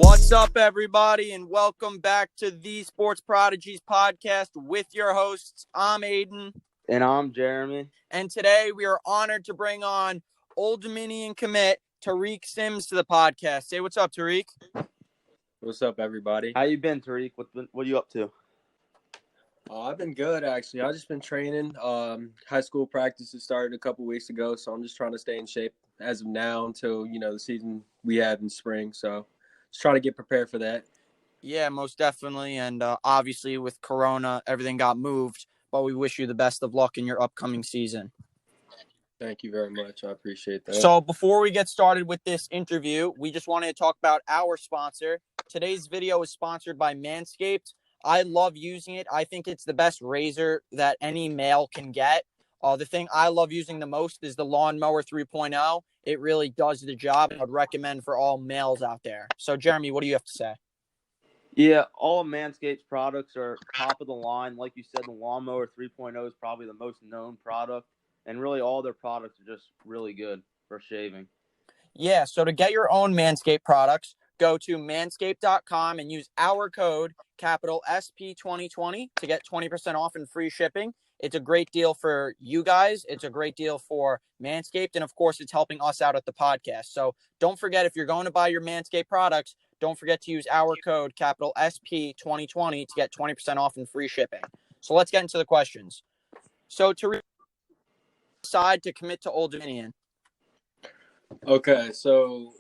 What's up, everybody, and welcome back to the Sports Prodigies podcast with your hosts. I'm Aiden. And I'm Jeremy. And today we are honored to bring on Old Dominion commit TARIQ Sims to the podcast. Say what's up, TARIQ. What's up, everybody? How you been, TARIQ? What are you up to? I've been good, actually. I've just been training. High school practices started a couple weeks ago, so I'm just trying to stay in shape as of now until, the season we have in spring. So just trying to get prepared for that. Yeah, most definitely. And obviously with Corona, everything got moved, but we wish you the best of luck in your upcoming season. Thank you very much. I appreciate that. So before we get started with this interview, we just wanted to talk about our sponsor. Today's video is sponsored by Manscaped. I love using it. I think it's the best razor that any male can get. The thing I love using the most is the Lawnmower 3.0. It really does the job. I would recommend for all males out there. So, Jeremy, what do you have to say? Yeah, all Manscaped's products are top of the line. Like you said, the Lawnmower 3.0 is probably the most known product. And really all their products are just really good for shaving. Yeah, so to get your own Manscaped products, go to manscaped.com and use our code, capital SP2020, to get 20% off and free shipping. It's a great deal for you guys. It's a great deal for Manscaped. And, of course, it's helping us out at the podcast. So don't forget, if you're going to buy your Manscaped products, don't forget to use our code, capital SP2020, to get 20% off and free shipping. So let's get into the questions. So to decide to commit to Old Dominion. Okay, so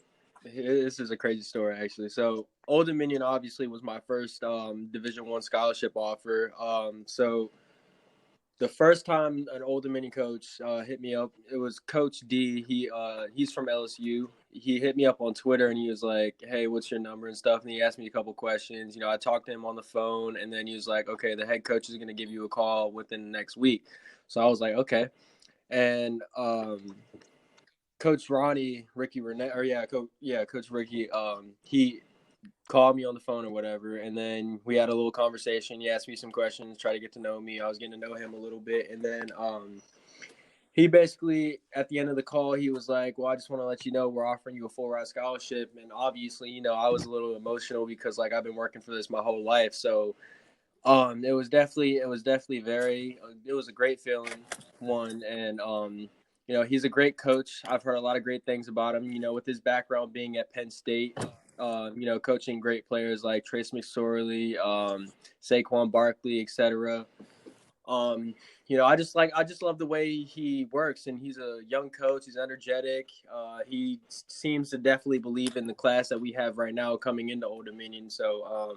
this is a crazy story, actually. So Old Dominion obviously was my first Division I scholarship offer. So the first time an Old Dominion coach hit me up, it was Coach D. He's from LSU. He hit me up on Twitter and he was like, "Hey, what's your number and stuff?" And he asked me a couple questions. I talked to him on the phone, and then he was like, "Okay, the head coach is going to give you a call within the next week." So I was like, "Okay." And Coach Ronnie, Coach Ricky, he called me on the phone or whatever, and then we had a little conversation. He asked me some questions, tried to get to know me. I was getting to know him a little bit, and then he basically, at the end of the call, he was like, "Well, I just want to let you know we're offering you a full ride scholarship." And obviously, I was a little emotional because I've been working for this my whole life, so it was definitely it was a great feeling, one, and he's a great coach. I've heard a lot of great things about him, with his background being at Penn State, coaching great players like Trace McSorley, Saquon Barkley, etc. I just love the way he works, and he's a young coach. He's energetic. He seems to definitely believe in the class that we have right now coming into Old Dominion. So,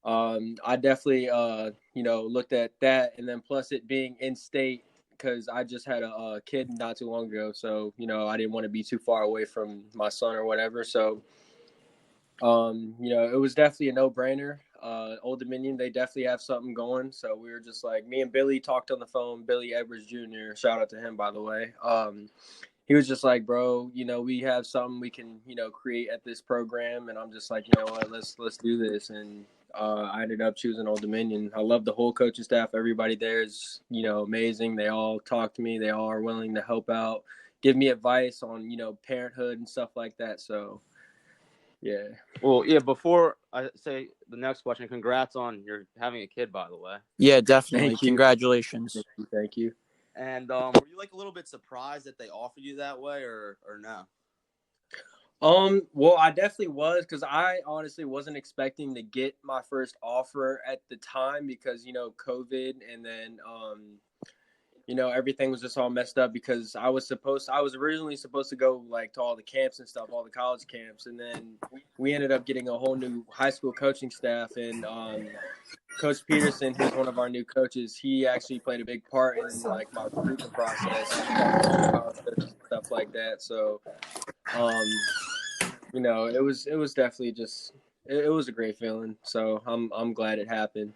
I definitely, looked at that, and then plus it being in state, because I just had a kid not too long ago. So, I didn't want to be too far away from my son or whatever. So, it was definitely a no-brainer. Old Dominion, they definitely have something going. So we were just like, me and Billy talked on the phone, Billy Edwards Jr., shout out to him, by the way. He was just like, "Bro, we have something we can, create at this program." And I'm just like, "You know what, let's do this." And I ended up choosing Old Dominion. I love the whole coaching staff. Everybody there is, amazing. They all talk to me. They all are willing to help out, give me advice on, parenthood and stuff like that. So, yeah. Well, yeah, before I say the next question, congrats on your having a kid, by the way. Yeah, definitely. Thank you. Congratulations. Thank you. And were you a little bit surprised that they offered you that way or no? Well, I definitely was, because I honestly wasn't expecting to get my first offer at the time because, COVID, and then, everything was just all messed up because I was originally supposed to go to all the camps and stuff, all the college camps. And then we ended up getting a whole new high school coaching staff, and, Coach Peterson, who's one of our new coaches, he actually played a big part in my recruitment process and stuff like that. So, it was definitely just it was a great feeling. So I'm glad it happened.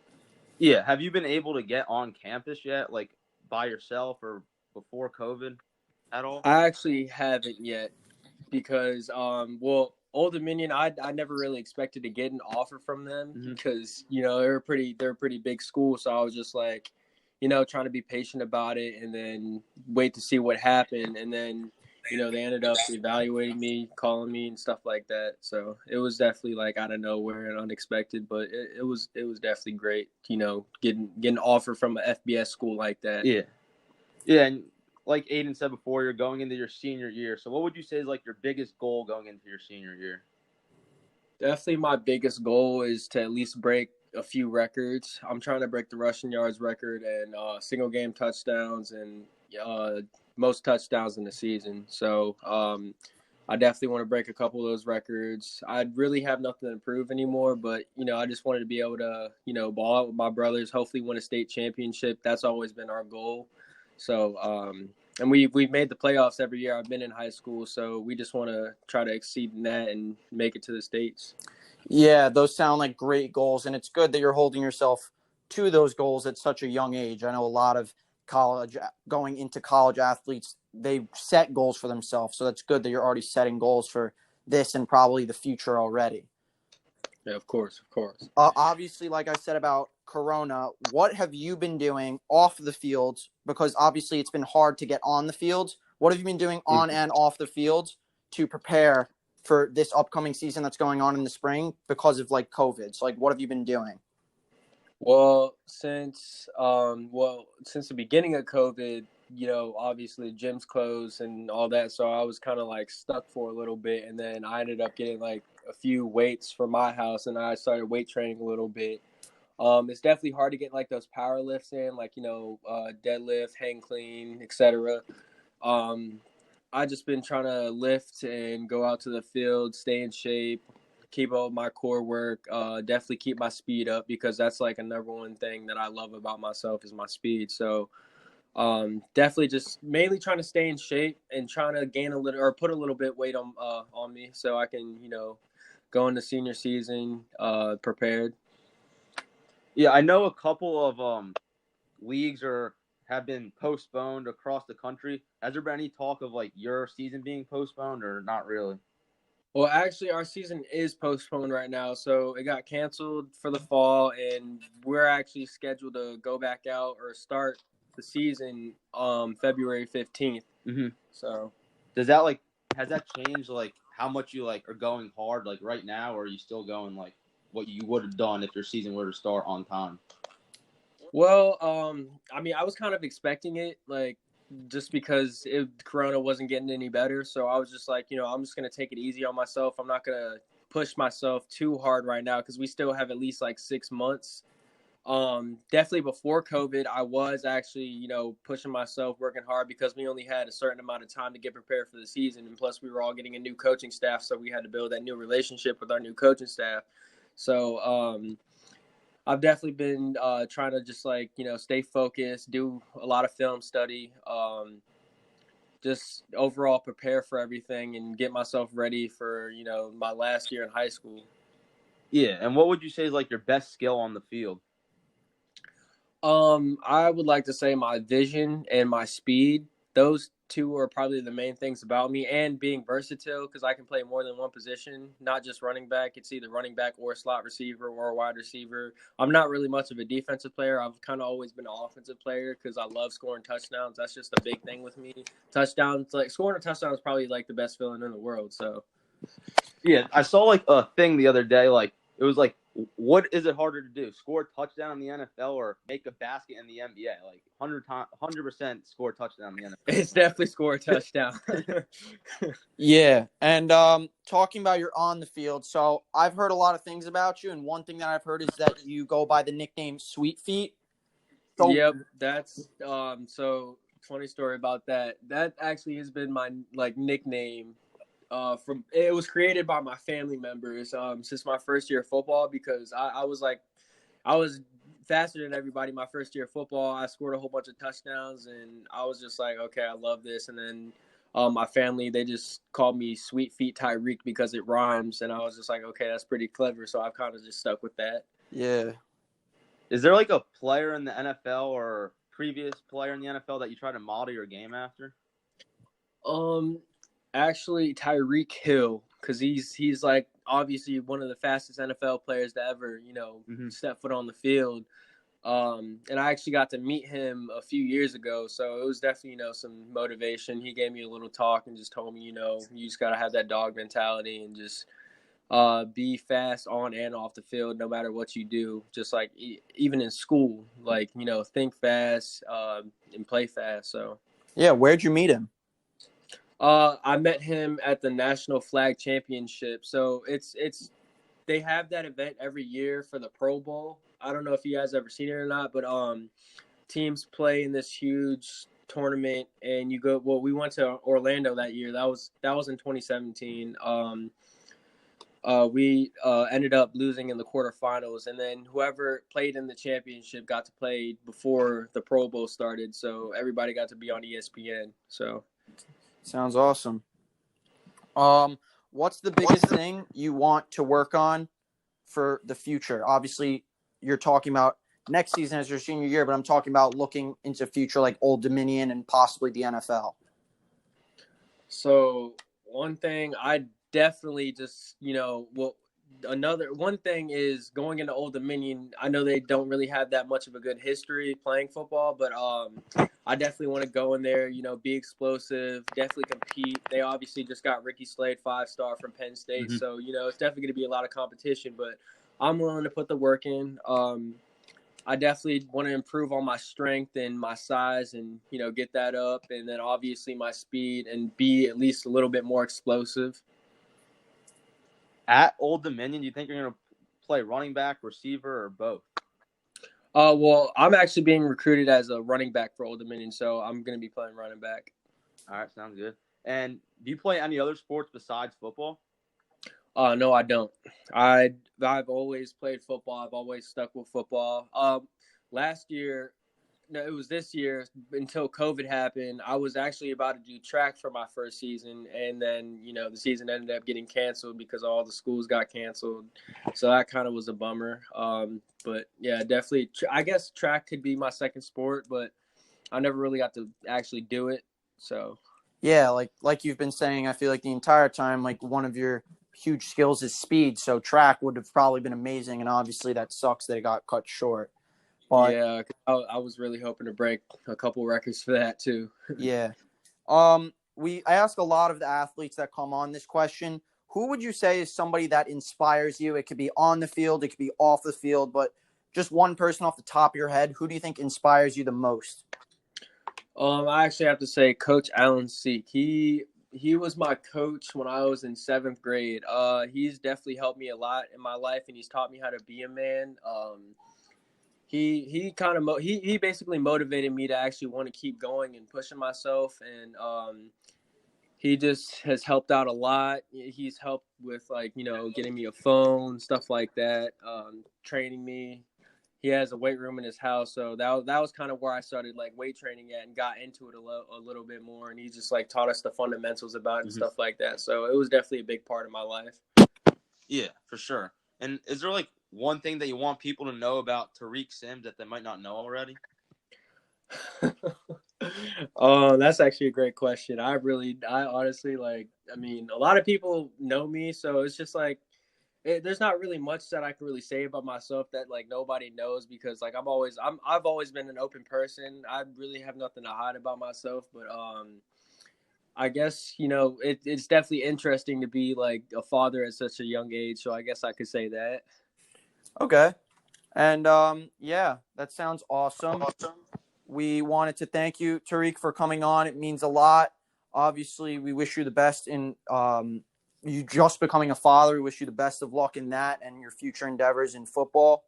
Yeah. Have you been able to get on campus yet, by yourself or before COVID at all? I actually haven't yet because Old Dominion, I never really expected to get an offer from them because they're a pretty big school. So I was just trying to be patient about it and then wait to see what happened. And then they ended up evaluating me, calling me and stuff like that. So it was definitely like out of nowhere and unexpected, but it was definitely great, getting an offer from an FBS school like that. Yeah. Yeah, and like Aiden said before, you're going into your senior year. So what would you say is like your biggest goal going into your senior year? Definitely my biggest goal is to at least break a few records. I'm trying to break the rushing yards record and single game touchdowns and most touchdowns in the season. So I definitely want to break a couple of those records. I really have nothing to prove anymore, but, I just wanted to be able to, ball out with my brothers, hopefully win a state championship. That's always been our goal. So, and we've made the playoffs every year I've been in high school, so we just want to try to exceed in that and make it to the States. Yeah, those sound like great goals, and it's good that you're holding yourself to those goals at such a young age. I know a lot of going into college athletes, they set goals for themselves, so that's good that you're already setting goals for this and probably the future already. Yeah, of course. Obviously, like I said about Corona, what have you been doing off the field? Because obviously it's been hard to get on the field. What have you been doing on and off the field to prepare for this upcoming season that's going on in the spring because of like COVID? So like, what have you been doing? Well, since the beginning of COVID, obviously gyms closed and all that, so I was kind of like stuck for a little bit, and then I ended up getting like a few weights from my house, and I started weight training a little bit. It's definitely hard to get like those power lifts in, like deadlift, hang clean, etc. I just been trying to lift and go out to the field, stay in shape, keep up with my core work, definitely keep my speed up, because that's like a number one thing that I love about myself is my speed. So definitely just mainly trying to stay in shape and trying to gain a little or put a little bit weight on me so I can, go into senior season prepared. Yeah, I know a couple of leagues have been postponed across the country. Has there been any talk of like your season being postponed or not really? Well, actually, our season is postponed right now, so it got canceled for the fall, and we're actually scheduled to go back out or start the season February 15th. Mm-hmm. So, has that changed like how much you like are going hard like right now, or are you still going like what you would have done if your season were to start on time? well, I mean, I was kind of expecting it, like just because Corona wasn't getting any better, so I was just like, I'm just gonna take it easy on myself. I'm not gonna push myself too hard right now because we still have at least like 6 months. Definitely before COVID, I was actually, pushing myself, working hard because we only had a certain amount of time to get prepared for the season. And plus we were all getting a new coaching staff. So we had to build that new relationship with our new coaching staff. So, I've definitely been, trying to just like, stay focused, do a lot of film study, just overall prepare for everything and get myself ready for, my last year in high school. Yeah. And what would you say is like your best skill on the field? I would like to say my vision and my speed. Those two are probably the main things about me, and being versatile because I can play more than one position, not just running back. It's either running back or slot receiver or wide receiver. I'm not really much of a defensive player. I've kind of always been an offensive player because I love scoring touchdowns. That's just a big thing with me. Touchdowns, like scoring a touchdown is probably like the best feeling in the world. So, yeah, I saw like a thing the other day, like it was like, what is it harder to do? Score a touchdown in the NFL or make a basket in the NBA? Like 100% score a touchdown in the NFL. It's definitely score a touchdown. Yeah, and talking about your on the field, so I've heard a lot of things about you, and one thing that I've heard is that you go by the nickname Sweet Feet. So, yep, that's so funny story about that. That actually has been my like nickname. From it was created by my family members since my first year of football because I was faster than everybody my first year of football. I scored a whole bunch of touchdowns and I was just like, okay, I love this. And then my family, they just called me Sweet Feet Tyreek because it rhymes. And I was just like, okay, that's pretty clever. So I've kind of just stuck with that. yeah. Is there like a player in the NFL or previous player in the NFL that you try to model your game after? Actually, Tyreek Hill, because he's like obviously one of the fastest NFL players to ever, step foot on the field. And I actually got to meet him a few years ago. So it was definitely, some motivation. He gave me a little talk and just told me, you just got to have that dog mentality and just be fast on and off the field, no matter what you do. Just like even in school, like, think fast and play fast. So, yeah, where'd you meet him? I met him at the National Flag Championship. So they have that event every year for the Pro Bowl. I don't know if you guys ever seen it or not, but teams play in this huge tournament, and you go. Well, we went to Orlando that year. That was in 2017. We ended up losing in the quarterfinals, and then whoever played in the championship got to play before the Pro Bowl started. So everybody got to be on ESPN. So sounds awesome. What's the biggest thing you want to work on for the future? Obviously, you're talking about next season as your senior year, but I'm talking about looking into future like Old Dominion and possibly the NFL. So one thing I definitely just, one thing is going into Old Dominion. I know they don't really have that much of a good history playing football, but I definitely want to go in there, be explosive, definitely compete. They obviously just got Ricky Slade, 5-star from Penn State. Mm-hmm. So, it's definitely going to be a lot of competition, but I'm willing to put the work in. I definitely want to improve on my strength and my size and, get that up. And then obviously my speed and be at least a little bit more explosive. At Old Dominion, do you think you're going to play running back, receiver, or both? Well, I'm actually being recruited as a running back for Old Dominion, so I'm going to be playing running back. All right, sounds good. And do you play any other sports besides football? No, I don't. I've always played football. I've always stuck with football. Last year, no, it was this year until COVID happened. I was actually about to do track for my first season, and then the season ended up getting canceled because all the schools got canceled. So that kind of was a bummer. But yeah, definitely. I guess track could be my second sport, but I never really got to actually do it. So yeah, like you've been saying, I feel like the entire time, like one of your huge skills is speed. So track would have probably been amazing, and obviously that sucks that it got cut short. But yeah, I was really hoping to break a couple records for that too. Yeah. I ask a lot of the athletes that come on this question. Who would you say is somebody that inspires you? It could be on the field, it could be off the field, but just one person off the top of your head. Who do you think inspires you the most? I actually have to say Coach Alan Seek. He was my coach when I was in 7th grade. He's definitely helped me a lot in my life, and he's taught me how to be a man. He basically motivated me to actually want to keep going and pushing myself, and he just has helped out a lot. He's helped with getting me a phone, stuff like that, training me. He has a weight room in his house, so that was kind of where I started weight training at and got into it a little bit more. And he just taught us the fundamentals about it and stuff like that. So it was definitely a big part of my life. Yeah, for sure. And is there one thing that you want people to know about TARIQ Sims that they might not know already? That's actually a great question. I honestly a lot of people know me, so it's just there's not really much that I can really say about myself that nobody knows, because I've always been an open person. I really have nothing to hide about myself, but I guess it's definitely interesting to be a father at such a young age, so I guess I could say that. Okay. And yeah, that sounds awesome. We wanted to thank you, TARIQ, for coming on. It means a lot. Obviously, we wish you the best in you just becoming a father. We wish you the best of luck in that and your future endeavors in football.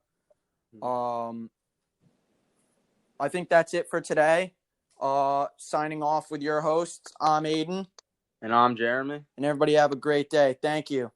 I think that's it for today. Signing off with your hosts. I'm Aiden. And I'm Jeremy. And everybody have a great day. Thank you.